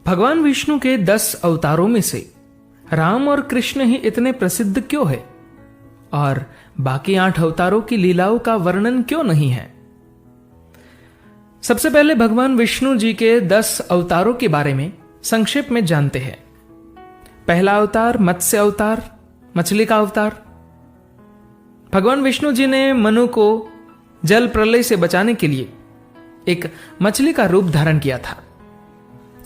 भगवान विष्णु के 10 अवतारों में से राम और कृष्ण ही इतने प्रसिद्ध क्यों है और बाकी 8 अवतारों की लीलाओं का वर्णन क्यों नहीं है? सबसे पहले भगवान विष्णु जी के 10 अवतारों के बारे में संक्षेप में जानते हैं। पहला अवतार मत्स्य अवतार, मछली का अवतार। भगवान विष्णु जी ने मनु को जल प्रलय से बचाने के लिए एक मछली का रूप धारण किया था,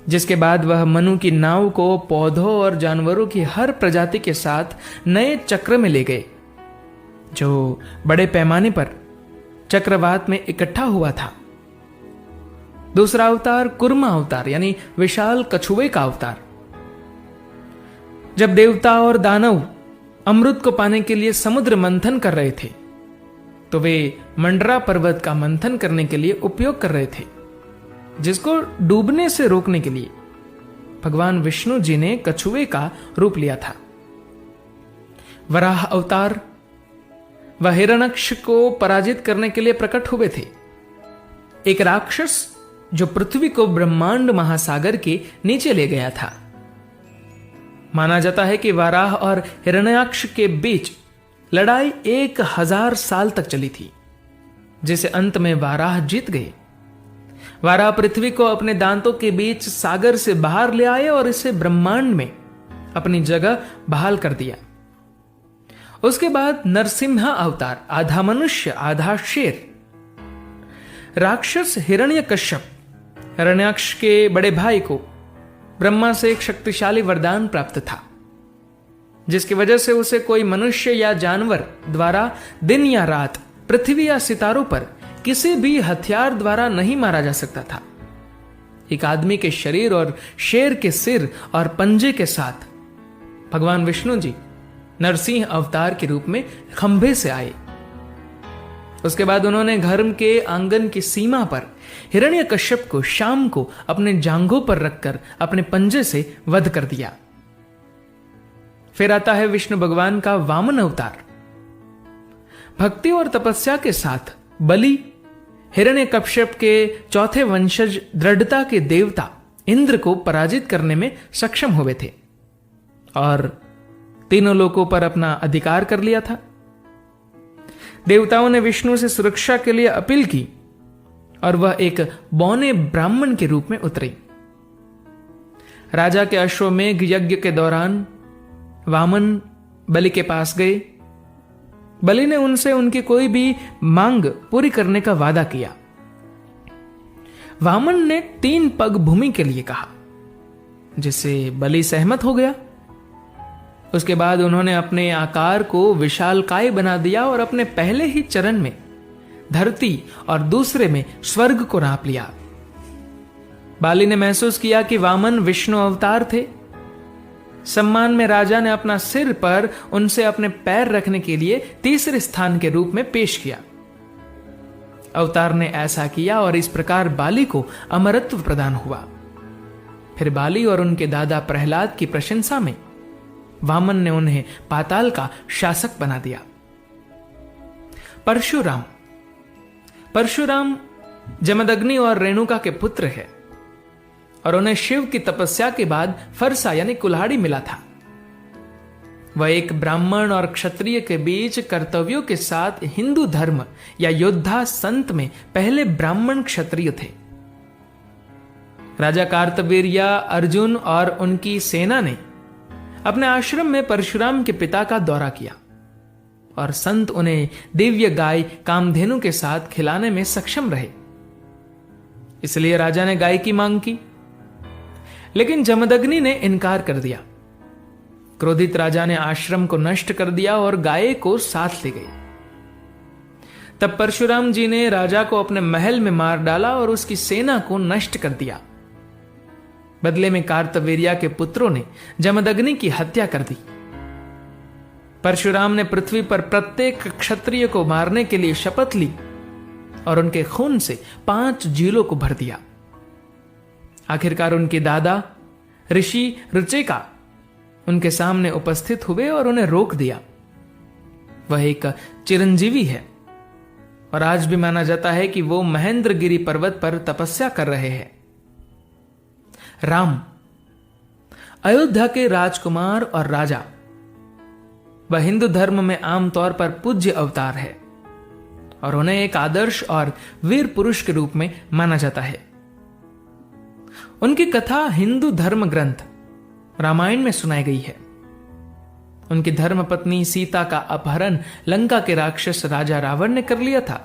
जिसके बाद वह मनु की नाव को पौधों और जानवरों की हर प्रजाति के साथ नए चक्र में ले गए, जो बड़े पैमाने पर चक्रवात में इकट्ठा हुआ था। दूसरा अवतार कुर्मा अवतार यानी विशाल कछुए का अवतार। जब देवता और दानव अमृत को पाने के लिए समुद्र मंथन कर रहे थे, तो वे मंडरा पर्वत का मंथन करने के लिए उपयोग कर रहे थे, जिसको डूबने से रोकने के लिए भगवान विष्णु जी ने कछुए का रूप लिया था। वराह अवतार, वह हिरण्यक्ष को पराजित करने के लिए प्रकट हुए थे। एक राक्षस जो पृथ्वी को ब्रह्मांड महासागर के नीचे ले गया था। माना जाता है कि वराह और हिरण्याक्ष के बीच लड़ाई 1000 साल तक चली थी, जिसे अंत में वराह जीत गए। वराह पृथ्वी को अपने दांतों के बीच सागर से बाहर ले आए और इसे ब्रह्मांड में अपनी जगह बहाल कर दिया। उसके बाद नरसिम्हा अवतार, आधा मनुष्य आधा शेर। राक्षस हिरण्यकश्यप हिरण्याक्ष के बड़े भाई को ब्रह्मा से एक शक्तिशाली वरदान प्राप्त था, जिसकी वजह से उसे कोई मनुष्य या जानवर द्वारा दिन या रात, पृथ्वी या सितारों पर किसी भी हथियार द्वारा नहीं मारा जा सकता था। एक आदमी के शरीर और शेर के सिर और पंजे के साथ भगवान विष्णु जी नरसिंह अवतार के रूप में खंभे से आए। उसके बाद उन्होंने घर के आंगन की सीमा पर हिरण्यकश्यप को शाम को अपने जांघों पर रखकर अपने पंजे से वध कर दिया। फिर आता है विष्णु भगवान का वामन अवतार। भक्ति और तपस्या के साथ बलि हिरण्यकश्यप के चौथे वंशज, दृढ़ता के देवता इंद्र को पराजित करने में सक्षम हुए थे और तीनों लोकों पर अपना अधिकार कर लिया था। देवताओं ने विष्णु से सुरक्षा के लिए अपील की और वह एक बौने ब्राह्मण के रूप में उतरे। राजा के अश्वमेघ यज्ञ के दौरान वामन बलि के पास गए। बलि ने उनसे उनकी कोई भी मांग पूरी करने का वादा किया। वामन ने 3 पग भूमि के लिए कहा, जिससे बलि सहमत हो गया। उसके बाद उन्होंने अपने आकार को विशालकाय बना दिया और अपने पहले ही चरण में धरती और दूसरे में स्वर्ग को नाप लिया। बाली ने महसूस किया कि वामन विष्णु अवतार थे। सम्मान में राजा ने अपना सिर पर उनसे अपने पैर रखने के लिए तीसरे स्थान के रूप में पेश किया। अवतार ने ऐसा किया और इस प्रकार बाली को अमरत्व प्रदान हुआ। फिर बाली और उनके दादा प्रहलाद की प्रशंसा में वामन ने उन्हें पाताल का शासक बना दिया। परशुराम परशुराम जमदग्नि और रेणुका के पुत्र है और उन्हें शिव की तपस्या के बाद फरसा यानी कुल्हाड़ी मिला था। वह एक ब्राह्मण और क्षत्रिय के बीच कर्तव्यों के साथ हिंदू धर्म या योद्धा संत में पहले ब्राह्मण क्षत्रिय थे। राजा कार्तवीर्य अर्जुन और उनकी सेना ने अपने आश्रम में परशुराम के पिता का दौरा किया और संत उन्हें दिव्य गाय कामधेनु के साथ खिलाने में सक्षम रहे। इसलिए राजा ने गाय की मांग की, लेकिन जमदग्नि ने इनकार कर दिया। क्रोधित राजा ने आश्रम को नष्ट कर दिया और गाय को साथ ले गई। तब परशुराम जी ने राजा को अपने महल में मार डाला और उसकी सेना को नष्ट कर दिया। बदले में कार्तवीर्य के पुत्रों ने जमदग्नि की हत्या कर दी। परशुराम ने पृथ्वी पर प्रत्येक क्षत्रिय को मारने के लिए शपथ ली और उनके खून से 5 झीलों को भर दिया। आखिरकार उनके दादा ऋषि ऋचिका उनके सामने उपस्थित हुए और उन्हें रोक दिया। वह एक चिरंजीवी है और आज भी माना जाता है कि वो महेंद्रगिरी पर्वत पर तपस्या कर रहे हैं। राम अयोध्या के राजकुमार और राजा। वह हिंदू धर्म में आमतौर पर पूज्य अवतार है और उन्हें एक आदर्श और वीर पुरुष के रूप में माना जाता है। उनकी कथा हिंदू धर्म ग्रंथ रामायण में सुनाई गई है। उनकी धर्मपत्नी सीता का अपहरण लंका के राक्षस राजा रावण ने कर लिया था।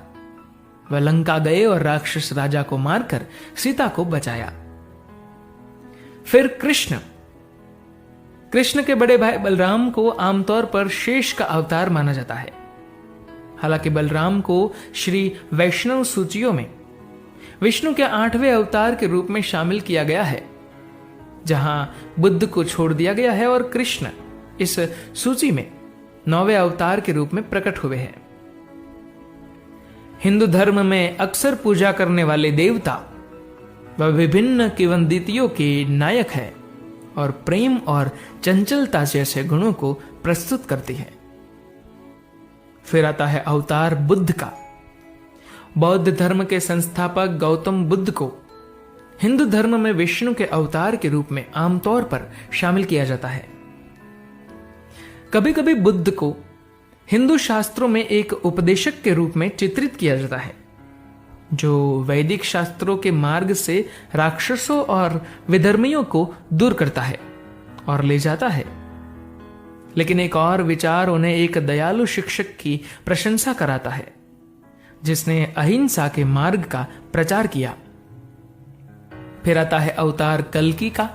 वह लंका गए और राक्षस राजा को मारकर सीता को बचाया। फिर कृष्ण के बड़े भाई बलराम को आमतौर पर शेष का अवतार माना जाता है। हालांकि बलराम को श्री वैष्णव सूचियों में विष्णु के 8वें अवतार के रूप में शामिल किया गया है, जहां बुद्ध को छोड़ दिया गया है और कृष्ण इस सूची में 9वें अवतार के रूप में प्रकट हुए हैं। हिंदू धर्म में अक्सर पूजा करने वाले देवता व विभिन्न किंवदंतियों के नायक है और प्रेम और चंचलता जैसे गुणों को प्रस्तुत करती है। फिर आता है अवतार बुद्ध का। बौद्ध धर्म के संस्थापक गौतम बुद्ध को हिंदू धर्म में विष्णु के अवतार के रूप में आमतौर पर शामिल किया जाता है। कभी कभी बुद्ध को हिंदू शास्त्रों में एक उपदेशक के रूप में चित्रित किया जाता है, जो वैदिक शास्त्रों के मार्ग से राक्षसों और विधर्मियों को दूर करता है और ले जाता है। लेकिन एक और विचार उन्हें एक दयालु शिक्षक की प्रशंसा कराता है, जिसने अहिंसा के मार्ग का प्रचार किया। फिर आता है अवतार कल्कि का।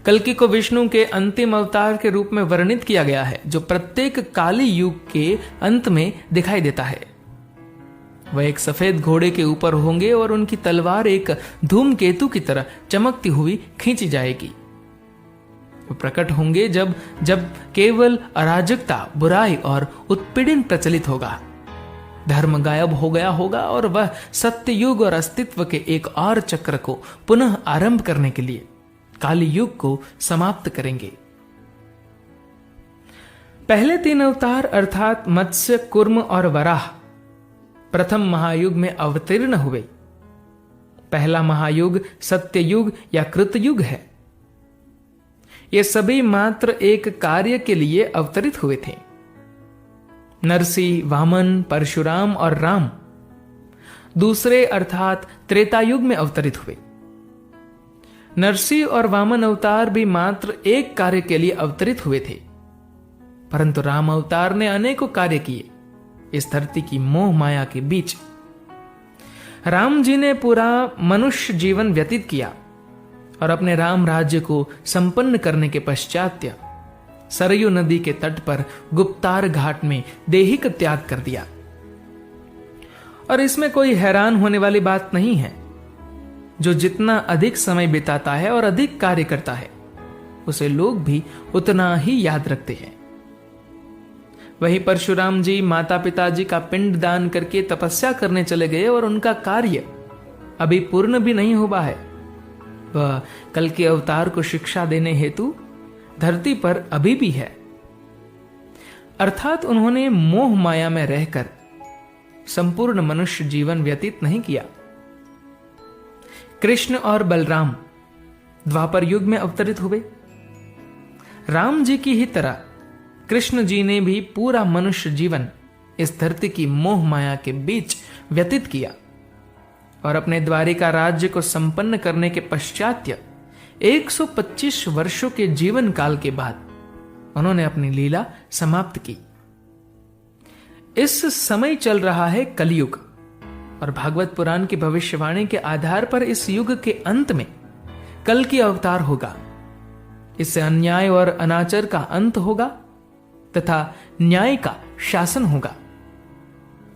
कल्कि को विष्णु के अंतिम अवतार के रूप में वर्णित किया गया है, जो प्रत्येक काली युग के अंत में दिखाई देता है। वह एक सफेद घोड़े के ऊपर होंगे और उनकी तलवार एक धूमकेतु की तरह चमकती हुई खींची जाएगी। वो प्रकट होंगे जब केवल अराजकता, बुराई और उत्पीड़न प्रचलित होगा। धर्म गायब हो गया होगा और वह सत्य युग और अस्तित्व के एक और चक्र को पुनः आरंभ करने के लिए काली युग को समाप्त करेंगे। पहले 3 अवतार अर्थात मत्स्य, कूर्म और वराह प्रथम महायुग में अवतीर्ण हुए। पहला महायुग सत्ययुग या कृतयुग है। ये सभी मात्र एक कार्य के लिए अवतरित हुए थे। नरसिंह, वामन, परशुराम और राम दूसरे अर्थात त्रेतायुग में अवतरित हुए। नरसिंह और वामन अवतार भी मात्र एक कार्य के लिए अवतरित हुए थे, परंतु राम अवतार ने अनेकों कार्य किए इस धरती की मोह माया के बीच। राम जी ने पूरा मनुष्य जीवन व्यतीत किया और अपने राम राज्य को संपन्न करने के पश्चात सरयू नदी के तट पर गुप्तार घाट में देहिक त्याग कर दिया। और इसमें कोई हैरान होने वाली बात नहीं है। जो जितना अधिक समय बिताता है और अधिक कार्य करता है, उसे लोग भी उतना ही याद रखते हैं। वहीं परशुराम जी माता पिताजी का पिंड दान करके तपस्या करने चले गए और उनका कार्य अभी पूर्ण भी नहीं हुआ है। वह कल के अवतार को शिक्षा देने हेतु धरती पर अभी भी है। अर्थात उन्होंने मोह माया में रहकर संपूर्ण मनुष्य जीवन व्यतीत नहीं किया। कृष्ण और बलराम द्वापर युग में अवतरित हुए। राम जी की ही तरह कृष्ण जी ने भी पूरा मनुष्य जीवन इस धरती की मोह माया के बीच व्यतीत किया और अपने द्वारिका राज्य को संपन्न करने के पश्चात 125 वर्षों के जीवन काल के बाद उन्होंने अपनी लीला समाप्त की। इस समय चल रहा है कलयुग और भागवत पुराण की भविष्यवाणी के आधार पर इस युग के अंत में कल की अवतार होगा। इससे अन्याय और अनाचार का अंत होगा तथा न्याय का शासन होगा,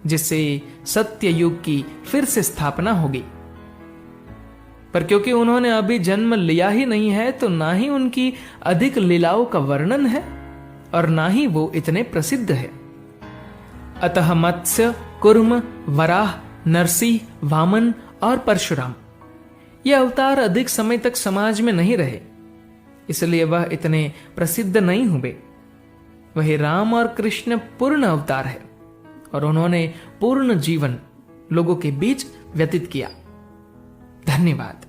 जिससे सत्य युग की फिर से स्थापना होगी। पर क्योंकि उन्होंने अभी जन्म लिया ही नहीं है, तो ना ही उनकी अधिक लीलाओं का वर्णन है और ना ही वो इतने प्रसिद्ध है। अतः मत्स्य, कूर्म, वराह, नरसिंह, वामन और परशुराम ये अवतार अधिक समय तक समाज में नहीं रहे, इसलिए वह इतने प्रसिद्ध नहीं हुए। वही राम और कृष्ण पूर्ण अवतार है और उन्होंने पूर्ण जीवन लोगों के बीच व्यतीत किया। धन्यवाद।